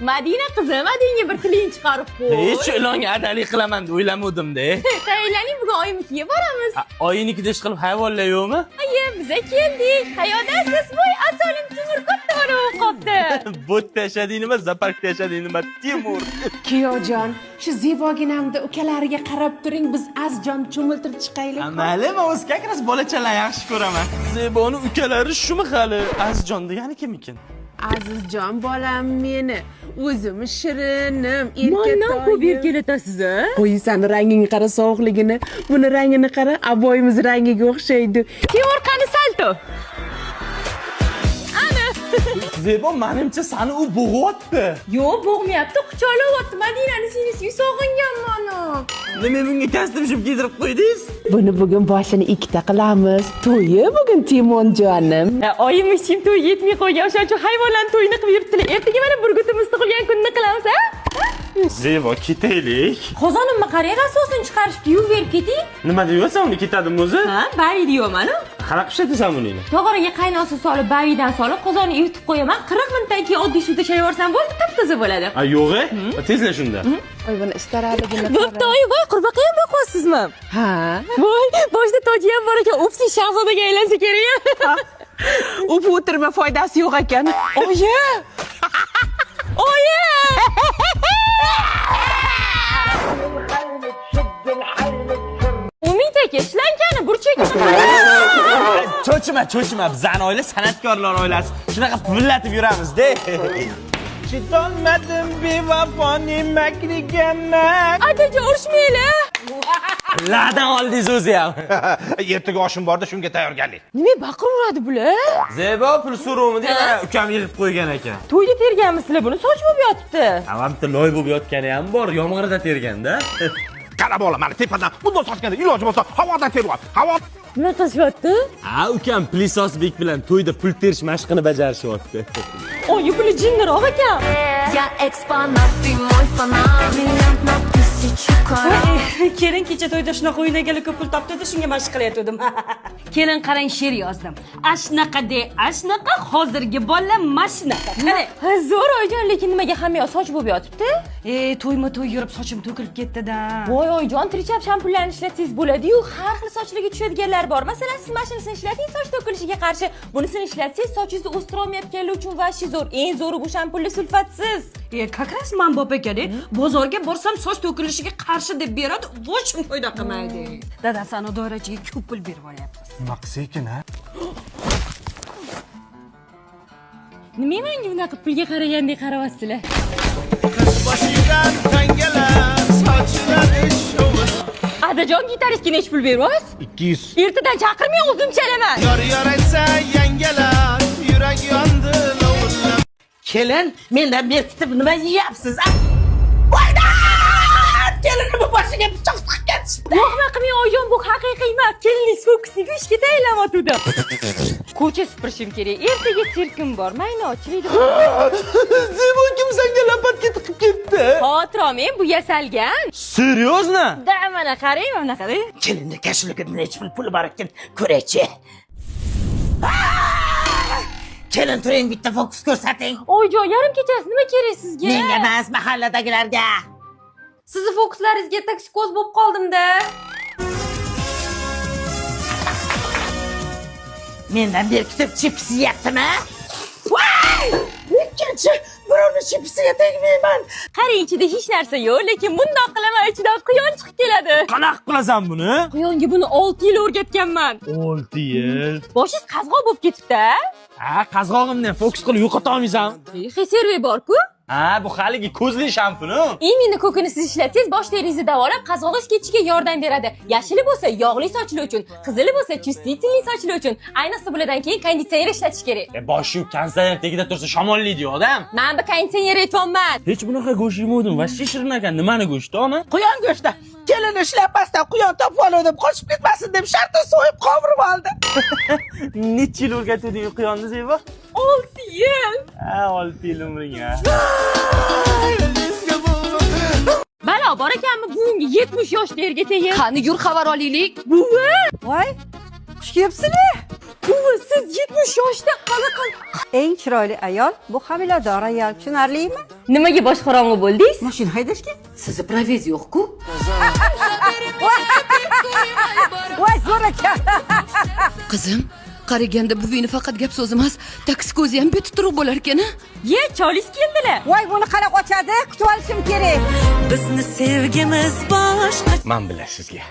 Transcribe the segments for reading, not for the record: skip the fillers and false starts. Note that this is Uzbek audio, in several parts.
Madina qizim, adingga bir tiling chiqarib qo'y. Hech ilonga adalik qilaman deb o'ylamadim-da. Tayyorlaning, bugun oyimnikiga boramiz. Oyinikida ish qilib hayvonlar yo'qmi? Aye, biz keldik. Qayerdasiz? Voy, asolim Timur katta bo'lib qopti. Botda yashading nima, zaparkda yashading nima, Timur. Kiyojon, shu Zeboginamda ukalariga qarab turing, biz Azjon cho'miltirib chiqaylik. Mayli, men o'z kakras bolachalar yaxshi ko'raman. Zeboni ukalari shumi hali? Azjon degani kim ekan? Azizjon bolam meni, o'zim shirinim, Mendan ko'p erkalatasiz, a? Qo'ysan rangini qara, sovuqligini. Buni rangini qara, aboyimiz rangiga o'xshaydi. Timur qani salto. Zebo, menimcha seni u bo'g'yapti. Yo'q, bo'g'mayapti, quchoqlayapti. Madinani seni sog'inganman. Nima bunga kostyum kiydirib qo'ydingiz? Buni bugun boshini ikkita qilamiz. To'yi bugun Timonjonim. Oyim ishim to'y yetmay qo'ygan, o'shaning uchun hayvonlarni to'yini qilib yuribdilar. Ertaga mana burgutimiz tug'ilgan kunni qilamiz, a? Zebo, ketaylik. Qozonimni qarang, asosini chiqarishdi, yuvib berib keting. Nima deyapsan, uni ketadimi o'zi? Ha, bayi deyapman-ku. Qanaqa ishlatasan buni? Tog'oraga qaynoqsi solib, bayidan solib, qozonni yutib qo'yaman. 40 minutdan keyin oddiy suvda shayvorsam bo'ldi, top-toza bo'ladi. A, yo'q-e? Tezla shunda. Voy, buni istaradligini Bo'pti, oyi, voy, qurbaqa ham boqasizmi? Ha. Voy, boshida toji ham bor ekan, upsi shahzodaga aylansa kerak. Up o'tirma, foydasi yo'q ekan. Oyi! Oyi! Umid aka, ishlankani burchakni. Cho'chima, bizani oila san'atkorlar oilasi. Shunaqa pullatib yuramiz-da. Chidolmadim bevafoning makriga mak. Adajon, urishmaylar. Ladan oldingiz o'zi ham. Ertaga oshim borda shunga tayyorgarlik. Nima baqiraveradi bular? Zebo pul so'rovmi deb mana ukam yig'ib qo'ygan ekan. To'yda terganmisizlar buni? Soch bo'lib yotibdi. Avamda loy bo'lib yotgani ham bor, yomg'irda terganda. Qarab ola, mana tepadan bunday sochganda iloji bo'lsa havodan teryapti. Havo Nima qilishyapti? Ha, ukam Plisosbek bilan to'yda pul terish mashqini bajarishyapti. Oy, puli jinniroq ekan. Я экспонат, ты мой фанат. Миллион на тысячу карат. Kelin kecha to'yda shunaqa o'ynaganlar ko'p pul topdi deb shunga mashq qilayotgandim. Kelin qarang, she'r yozdim. Ashnaqa de, ashnaqa hozirgi bolalar mashinaqa. Qarang. Zo'r oyijon, lekin nimaga hamma soch bo'lib yotibdi? To'yma-to'y yurib sochim to'kilib ketdi-da. Voy oyijon, trichap shampunlarni ishlatsangiz bo'ladi-yu, har xil sochlarga tushadiganlar bor. Masalan, siz mashinasini ishlating, soch to'kilishiga qarshi. Bunisini ishlatsangiz, sochingizni o'stirib olmayotganlar uchun vashi zo'r. Eng zo'ri bu shampunli sulfatsiz. Как раз man bop ekan-da. Bozorga borsam soch to'kilishiga qarshi deb beradi, vochim foyda qilmaydi. Dada, sana doirachiga ko'p pul berib olyapmiz. nima qilsa ekan, ha? Nima menga bunaqa pulga qaragandek qarayapsizlar? Boshidan tangalar, sochilar shovur. Adajon, gitaristga nech pul beryapsiz? 200. Ertadan chaqirmay, o'zim chalaman. Yor aytsa yangalar, yurak yondi lovullab. Kelin, mendan berkitib nima yeyapsiz? Voyda! Kelinni bu boshiga pichoq tiqib Yo'qmi qilmang oyijon, bu haqiqiy emas. Kelinlik fokusni ishga tayinlamoqda. Ko'cha supurishim kerak. Ertaga sirkim bor. Mayna ochiladi. Zebo kim senga lapatga tiqib ketdi? Xotirom, men bu yasalgan. Seriozmi? Da, mana qarang, mana qarang. Kelinni kashligida necha puli bor ekan ko'raychi. Kelin, turing, bitta fokus ko'rsating. Oyijon, yarim kechasi nima kerak sizga? Menga emas, mahalladagilarga. Sizni fokuslaringizga toksikoz bo'lib qoldim-da. Mendan berkitib chips yeyaptimi? Voy! Ikkinchi birovni chipsiga tegmayman. Qarang, ichida hech narsa yo'q, lekin bundoq qilaman, ichidan quyon chiqib keladi. Qanaqa qilasan buni? Quyonga buni 6 yil o'rgatganman. 6 yil. Boshingiz qazg'oq bo'lib ketibdi-a? Ha, qazg'og'imni fokus qilib yo'qota olmaysan. Reserve bor-ku. Ha, bu haligi ko'zli shampuni. Imini ko'kini siz ishlatsangiz, bosh teringizni davolab, qazg'og'ingiz ketishiga yordam beradi. Yashili bo'lsa yog'li sochlar uchun, qizili bo'lsa chustительный sochlar uchun. Ayniqsa bulardan keyin konditsioner ishlatish kerak. Boshi konsert tagida tursa shamollaydi odam. Men bu konditsioner aytmayman. Hech bunaqa go'sht yemovdim. Va shirin ekan. Nimani go'shtimi? Quyon go'shti. Kelin ishlapmasdan quyon topib oldim, qochib ketmasin deb shartda so'yib qovurib oldi. Necha yil o'rgatding quyonni Zebo? 6 yil. Ha, 6 yil umringga. Balo bor ekanmi, bugungi 70 yoshda erga tegib. Qani yur xabar olaylik. Buvi, Voy, xush kelibsizlar. buvi, siz 70 yoshda qanaqa? Eng chiroyli ayol bu homilador ayol, tushunarlimi? Nimaga boshqorong'i bo'ldingiz? Mashina haydashga? Sizni proviz yo'q-ku. Voy zo'r ekan. Qizim, qaraganda buvingni faqat gap so'z emas, taksi ko'zi ham beti turuq bo'lar ekan-a? Ye, cholis keldilar. Voy buni qanaqa ochadi? Kutib olishim kerak. Bizni sevgimiz boshqa man bilan sizga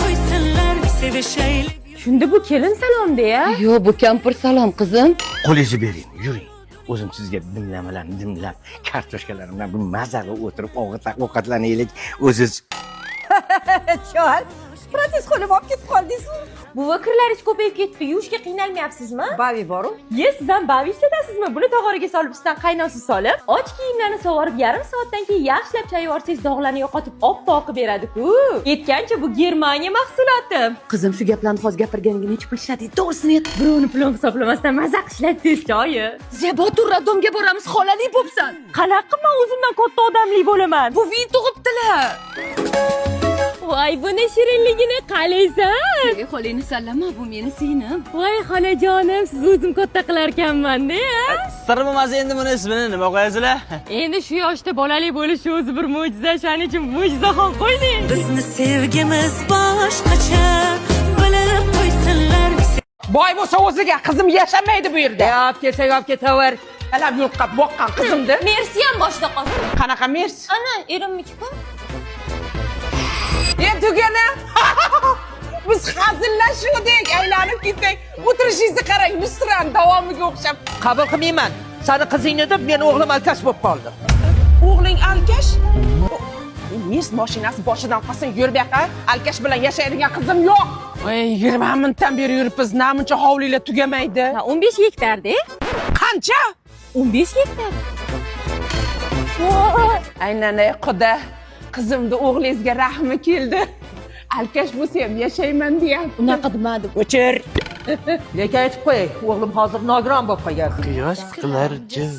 qo'ysinlar sevishaylik. Shunda bu kelin salomda-ya. Yo'q, bu kampir salom qizim. qo'lingizni bering yuring o'zim sizga dimlab kartoshkalarim bilan bir mazali o'tirib ovqatlanaylik o'ziz Chol. Protes qo'lib olib ketib qoldingiz. Buva kirlaringiz ko'payib ketdi. Yuvishga qiynalmayapsizmi? Bavi boru. Ye, siz ham bavi ishlatasizmi? Buni tog'oraga solib ustidan qaynosiz solib, och kiyimlarni sovurib yarim soatdan keyin yaxshilab chayvorsangiz dog'larni yo'qotib oppoq qilib beradi-ku. Aytgancha bu Germaniya mahsuloti. Qizim, shu gaplarni hozir gapirganiga necha pul ishlading? To'g'risini ayt. Birovni pulini hisoblamasdan mazaq ishlatsangiz joyi. Zebo turradomga boramiz, xolalik bo'psan. Qanaqa men o'zimdan katta odamli bo'laman? Buving tug'ibdilar. Voy, buni shirinligini qalaysan? Ey, xolangni sallama, bu meni singlim. Voy, xolajonim, siz o'zim katta qilar ekanman-da. Sir bo'lmasa endi buni ismini nima qo'yasizlar? Endi shu yoshda bolali bo'lish o'zi bir mo'jiza, shuning uchun mo'jizaxon qo'yding. Bizni sevgimiz boshqacha bilib qo'ysinlar. Boy bo'lsa o'ziga qizim yashamaydi bu yerda. Olib kelsak olib ketaver. Alab yo'qqa boqqan qizimdi. Mersi ham boshda qolsin. Qanaqa mers? Ana, erimniki-ku. Tugana. Biz hazillashuvdik, aylanib ketdik. O'tirishingizni qarang, Nusran davomiga o'xshab. Qabul qilmayman. Sani qizingni deb men o'g'lim alkash bo'lib qoldi. O'g'ling alkash? Mers mashinasi boshidan qolsin, yur bu yoqqa. Alkash bilan yashaydigan qizim yo'q. Voy, 20 minutdan beri yuribmiz. Namuncha hovlilar tugamaydi. 15 gektarda. Qancha? 15 gektar. Aylanay xudo. Qizimni o'g'lingizga rahmi keldi. Alkash bo'lsa ham yashayman deyapti. Unaqa demadi. O'chir. Lekin aytib qo'y, o'g'lim hozir nogiron bo'lib qolgan. Quyosh qilar jiz.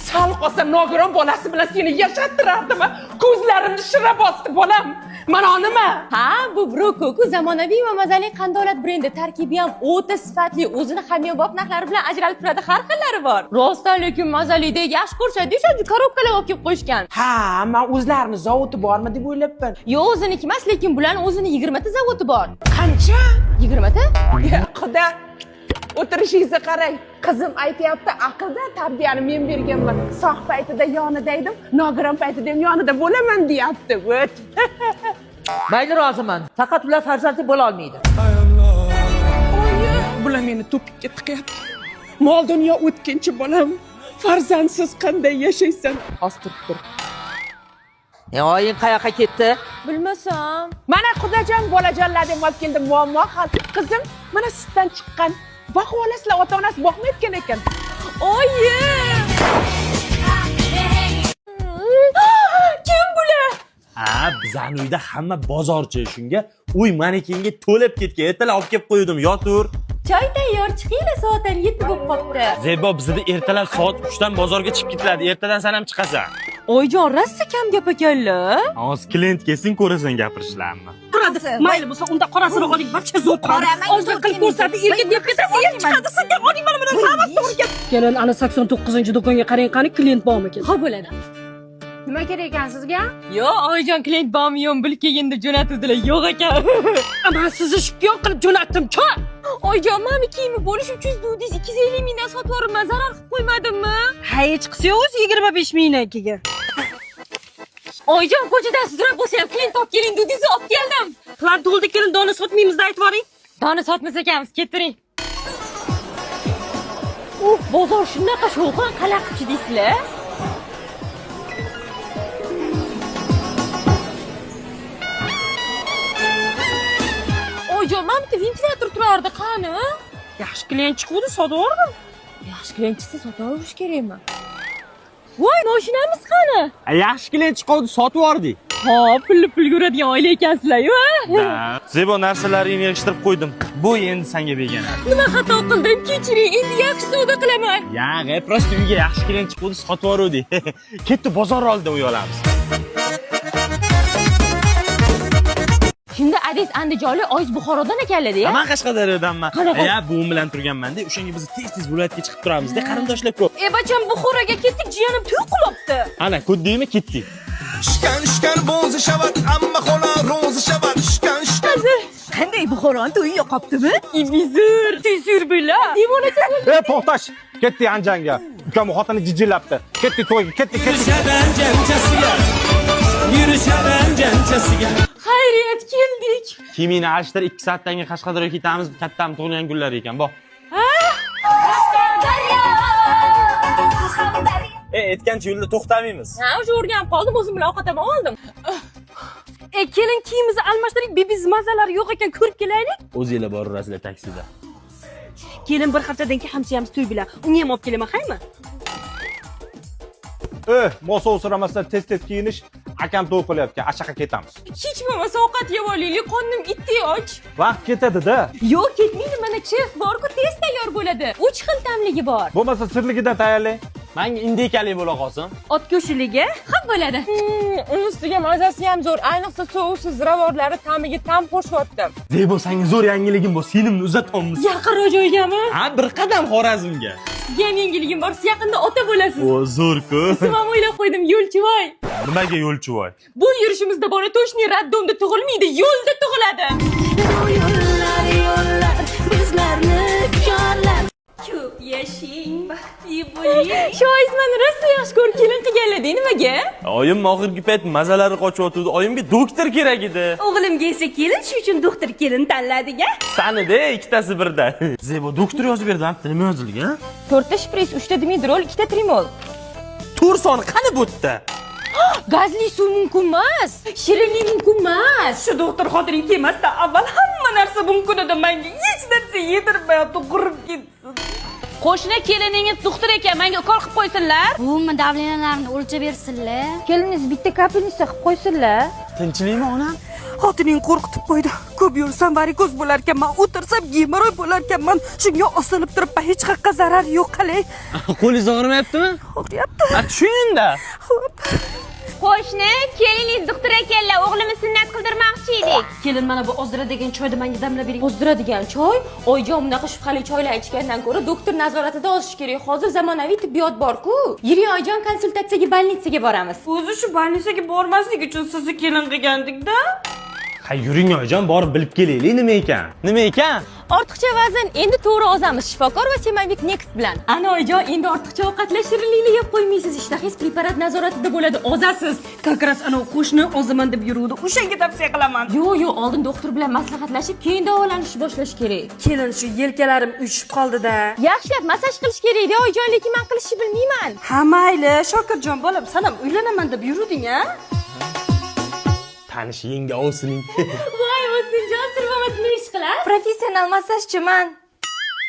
Sal qolsa nogiron bolasi bilan seni yashattirardimi? Ko'zlarimni shira bosdi bolam. Mana nima? Ha, bu Brokoku zamonaviy va mazali qandolat brendi. Tarkibi ham o'ta sifatli, o'zini hamyonbop narxlari bilan ajralib turadi. Har xillari bor. Rostdan lekin mazalida yaxshi ko'rishadi. Shu korobkalar olib kelib qo'yishgan. Ha, men o'zlarini zavodi bormi deb o'ylabman. Yo'q, o'ziniki emas, lekin bularni o'zini 20 ta zavodi bor. Qancha? 20 ta? Xudo. O'tirishingizni qarang. Qizim aytayapti, aqlda tarbiyani men berganman. Sog' paytida yonida edim, nogiron paytida ham yonida bo'laman deyapti. O't. Mayli, roziman. Faqat ular farzandli bo'la olmaydi. Bular meni to'pikka tiqyapti. Mol dunyo o'tkinchi bolam. Farzandsiz qanday yashaysan? Hozir tur. Oying qayoqqa ketdi? Bilmasam. Mana xudojon bolajonlarni olib keldim, muammo hal. Qizim, mana sutdan chiqqan. Boqib olasizlar, ota-onasi boqmayotgan ekan. Oyi! Kim bular? Ha, bizning uyda hamma bozorchi, shunga uy manekenga to'lib ketgan. Ertalab olib kelib qo'ydim, yotur. Choy tayyor, chiqinglar, soat 7 bo'lib qopti. Zebo, bizda ertalab soat 3 dan bozorga chiqib ketiladi. Ertadan sen ham chiqasan. Oyjon, rosa kam gap ekanlar. Hozir klient kelsin, ko'rasan gapirishlarimni. Turadi. Mayli bo'lsa, unda qorasini oling, barcha zo'r qora. Ozroq qilib ko'rsatdi, erga deb ketasiz, yer chiqadi, sizga oling mana bilan savas to'g'ri ket. Kelin, ana 89-do'konga qarang, qani klient bormi ekan? Ha, bo'ladi. Nima kerak ekan sizga? Yo'q, oyijon klient bormi, yo'q, bilib kelgin deb jo'natuvdilar. Yo'q ekan. Men sizni shpion qilib jo'natdim, cho. Oyijon, meni kiyimi bo'lish uchun dudingiz 250 mingdan sotib yuboribman, zarar qilib qo'ymadimmi? Hech qilsa o'zi 25 mingdan kelgan. Oyijon, ko'chadan sudrab bo'lsa ham klient olib keling, dudingizni olib keldim. Qilar to'ldi, kelin, dona sotmaymiz deb aytib yuboring. Dona sotmas ekanmiz, ketiring. Bozor shunaqa shovqin qalaqchi deysizlar. Oyijon, mana bitta ventilyator turardi, qani? Yaxshi klient chiqdi, sotib yubordim. Yaxshi klient chiqsa sotib olish kerakmi? Voy, mashinamiz qani? Yaxshi klient chiqdi, sotib yubordik. Ha, pul ko'radigan oila ekansizlar-ku, ha? Zebo, narsalaringni yig'ishtirib qo'ydim. Bu endi senga begona. Nima xato qildim? Kechiring, endi yaxshi savdo qilaman. Yo'q, prosta uyga yaxshi klient chiqdi, sotib yubordik. Ketdi, bozor oldida uy olamiz. Shunda adis andijonlik oyiz Buxorodan ekanlar-da. Men Qashqadaryodanman. Qanaqa? buvim bilan turganman-da. O'shanga biz tez viloyatga chiqib turamiz-da, qarindoshlar ko'p. Bacham Buxoroga ketdik, jiyanim to'y qilibdi. Ana, ko'rdingmi, ketdik. Qanday Buxoron to'yi yoqibdimi? Ibizur, tezur bila. Devonacha bo'ldi. To'xtash, ketdi Anjanga. Ukam xotini jijilabdi. Ketdi to'yga, ketdi. Xayriyat keldik. Kimini alishtir 2 soatdan keyin Qashqadaryoga ketamiz. Kattam tug'ilgan kunlar ekan, bor. Aytgancha yo'lda to'xtamaymiz. Ha, o'sha o'rganib qoldim, o'zim bilan ovqatdan oldim. Keling kiyimizni almashtiring, bebiz mazalari yo'q ekan, ko'rib kelaylik. O'zingizlar borasizlar taksida. Keling bir haftadan keyin hamshiyamiz to'y bilan. Uni ham olib kelaman, haymi? Mosa o'siramasdan tez kiyinish, akam to'y qilyapti. Ashaqa ketamiz. Hech bo'lmasa ovqat yeb olaylik, qornim itdi och. Vaqt ketadi-da. Yo'q, ketmaydi, mana chef bor-ku, tez tayyor bo'ladi. 3 xil tamligi bor. Bo'lmasa sirligidan tayyorlang. Menga indikalik bo'la qolsin. Ot go'shtligi? Xo'p bo'ladi. Uni ustiga mazasi ham zo'r, ayniqsa sovuqsiz ziravorlari ta'miga tam qo'shyapti. Zebo, senga zo'r yangiligim bor. Sinimni uzatamiz. Yaqinroq joygami? Ha, bir qadam Xorazmga. Sizga ham yangiligim bor, siz yaqinda ota bo'lasiz. O, zo'r-ku. Ismim ham o'ylab qo'ydim, Yo'lchivoy. Nimaga Yo'lchivoy? Bu yurishimizda bora to'shni raddomda tug'ilmaydi, yo'lda tug'iladi. Yo'llar bizlarni chorlar. Ko'p yashing, baxtli bo'ling. Shoizmani rosa yaxshi ko'rib kelin qilganlar-da, nimaga? Oyim oxirgi payt mazalari qochyotdi. Oyimga doktor kerak edi. O'g'limga esa kelin, shu uchun doktor kelin tanladik-a. Sanida ikkitasi birda. Zebo, doktor yozib berdi, nima yozilgan? 4 ta shpris, 3 ta dimidrol, 2 ta trimol. Tur soni qani bu yerda? Gazli suv mumkin emas, shirinlik mumkin emas. Shu doktor xotiring kelmasdan avval hamma narsa mumkin edi. Menga hech narsa yedirmayapti, qurib ketsin. Qo'shni keliningiz doktor ekan, menga ukol qilib qo'ysinlar. Buvimni davlenalarini o'lchab bersinlar. Keliningiz bitta kapelnisa qilib qo'ysinlar. Tinchlikmi, onam? Xotining qo'rqitib qo'ydi. Ko'p yursam varikoz bo'lar ekanman, o'tirsam gemoroy bo'lar ekanman. Shunga osilib turibman, hech qayerga zarar yo'q, qalay. Qo'lingiz og'rimayaptimi? Og'riyapti. Tushunda. Qo'shni, keliningiz doktor ekanlar, o'g'limni sunnat qildirmoqchi edik. Kelin, mana bu ozdiradigan choyni menga damlab bering. Ozdiradigan choy, oyijon bunaqa shubhali choylar ichgandan ko'ra doktor nazoratida ozish kerak. Hozir zamonaviy tibbiyot bor-ku. Yiring oyijon, konsultatsiyaga bolnitsaga boramiz. O'zi shu bolnitsaga bormaslik uchun sizni kelin qilgandik-da. Ha, yuring oyijon, borib bilib kelaylik nima ekan. Nima ekan? Ortiqcha vazn endi to'g'ri ozamiz shifokor va Semavik Next bilan. Ana oyijon, endi ortiqcha ovqatlar shirinlikni yeb qo'ymaysiz. Ishtahingiz preparat nazoratida bo'ladi, ozasiz. Kakras ana qo'shni ozaman deb yuruvdi. O'shanga tavsiya qilaman. Yo'q, oldin doktor bilan maslahatlashib, keyin davolanishni boshlash kerak. Kelin, shu yelkalarim uyushib qoldi-da. Yaxshilab massaj qilish kerak-da, oyijon, lekin men qilishni bilmayman. Ha, mayli, Shokirjon bolam, sen ham uylanaman deb yuruvding-a? Tanish yenga olsining. Voy, o'zinjon, sirvamasini ish qilar. Professional massajchiman.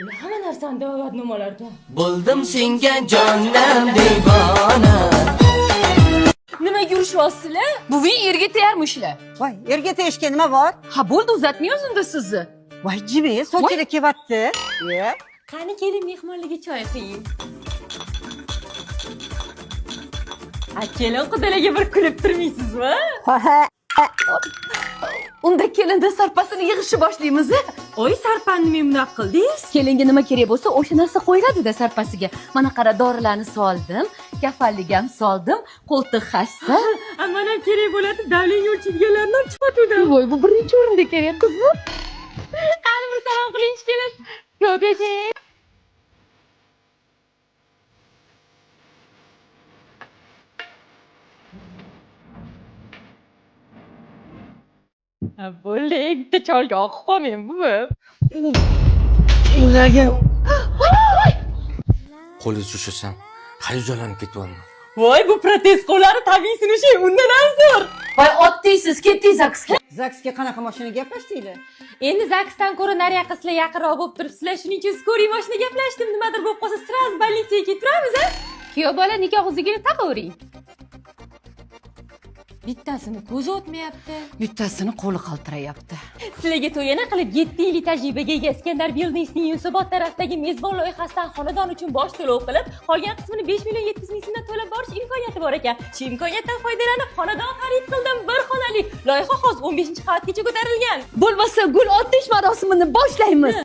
Bular hamma narsani davolatnomalarda. Bo'ldim senga jondan devona. Nima yurishyapsizlar? Buving erga tegarmishlar. Voy, erga tegishga nima bor? Ha, bo'ldi, uzatmaymiz unda sizni. Voy, jimi, sochida kelyapti. Qani keling mehmonlarga choy quying. Kelin qudalarga bir kulib turmaysizmi? Unda kelinda sarpasini yig'ishni boshlaymiz. Oy, sarpani men bunaqa qildingiz? Kelinga nima kerak bo'lsa, o'sha narsa qo'yiladi-da sarpasiga. Mana qara, dorilarni soldim, kafallik ham soldim, qo'ltiq hassa. Aman ham kerak bo'ladi, davlengiz o'lchaydiganlarni olib chiqatdim. Voy, bu birinchi o'rinda kerak qizim. Qani bir salom qiling kelin. Ko'p yashang. Bo'ldi, bitta cholga oqib qolmang buvi. Qo'lingiz ushlasam, hayajonlanib ketyapman. Voy, bu protez qo'llari tabiiy sinishi undan ham zo'r. Voy, otdiysiz, ketdingiz zaksga. Zaksga qanaqa mashina gaplashdinglar? Endi zaksdan ko'ra nariyoqqa sizlar yaqinroq bo'lib turibsizlar, shuning uchun skoriy mashina gaplashdim. Nimadir bo'lib qolsa, sразу bolnitsaga ketib turamiz-a? Kuyov bola nikoh uzugini taqavering. Bittasini ko'zi o'tmayapti. Bittasini qo'li qaltirayapti. Sizlarga to'yini qilib 7 yillik tajribaga ega Iskandar Building'ning Yunusobod tarafdagi mezbon loyihasidan xonadon uchun bosh to'lov qilib, qolgan qismini 5 million 700 ming so'mdan to'lab borish imkoniyati bor ekan. Shu imkoniyatdan foydalanib xonadon xarid qildim. Bir xonali. Loyiha hozir 15-qavatgacha ko'tarilgan. Bo'lmasa gul otish marosimini boshlaymiz.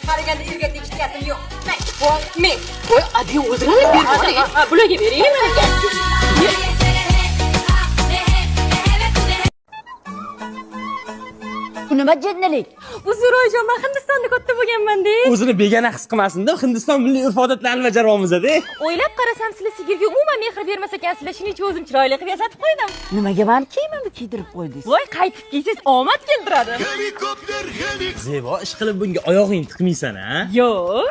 Qaraganda erga tegish niyatim yo'q. Men. Voy, ading o'zingni ber. Bularga beraymi? Bu nima jinnalik? Uzroyjon, men Hindistonda katta bo'lganman-da. O'zini begona his qilmasin-da, Hindiston milliy urf-odatlarini bajaryapmiz-da. O'ylab qarasam, sizlar sigirga umuman mehr bermas ekansizlar, shuning uchun o'zim chiroyli qilib yasatib qo'ydim. Nimaga meni kiyimimni kiydirib qo'ydingiz? Voy, qaytib kiysiz omad keltiradi. Zebo, ish qilib bunga oyog'ing tiqmaysan-a? Yo'q.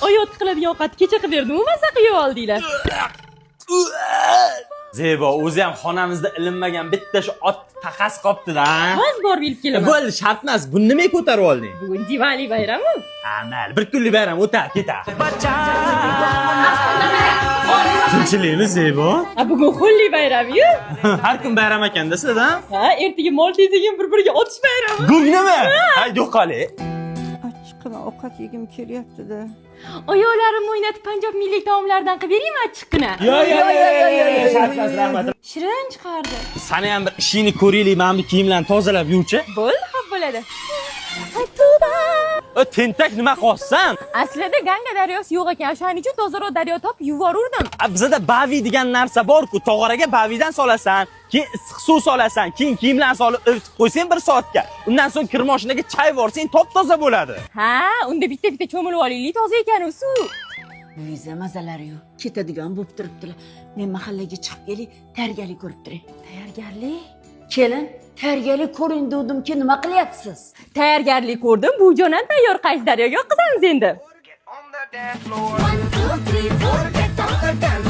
Oyoq tiqiladigan ovqat kecha qilib berdim, maza qilib oldinglar. Zebo, o'zi ham xonamizda ilinmagan bitta shu ot taqas qopti-da. Hozir borib ilib kelaman. Bo'ldi, shart emas. Buni nimaga ko'tarib olding? Bugun Diwali bayrami. Mayli, bir kunlik bayram o'tar, ketar. Tinchlikmi, Zebo? Bugun xulli bayrami-yu. Har kun bayram ekanda sizda? Ha, ertaga mol tezligim bir-biriga otish bayrami. Gungimi? Ha, yo'qoli. Achchiqqina ovqat yegim kelyapti-da. Oyoqlarimni o'ynatib Panjob milliy taomlaridan qilib beraymi achchiqqina? Yo'q, shart emas, rahmat. Shirin chiqardi. Sani ham bir ishingni ko'raylik, men bu kiyimlarni tozalab yuvchi. Bo'ldi, xo'p bo'ladi. Tentak nima qolsan? Aslida Ganga daryosi yo'q ekan, shuning uchun tozaroq daryo topib yuborurdim. Bizda bavi degan narsa bor-ku, tog'oraga bavidan solasan, keyin issiq suv solasan, keyin kiyimlarni solib ivitib qo'ysang 1 soatga. Undan so'ng kir moshinaga chay borsang top-toza bo'ladi. Ha, unda bitta cho'milib olaylik, toza ekan u suv. Uyingizda mazalari yo'q. Ketadigan bo'lib turibdilar. Men mahallaga chiqib kelib, tayyorgarlik ko'rib turay. Tayyorgarlik? Kelin, tayyorgarlik ko'ring dedim-ki, nima qilyapsiz? Tayyorgarlik ko'rdim. Bu jonan tayyor qaysi daryoga oqizamiz endi. 1, 2, 3, 4 get on the dance floor.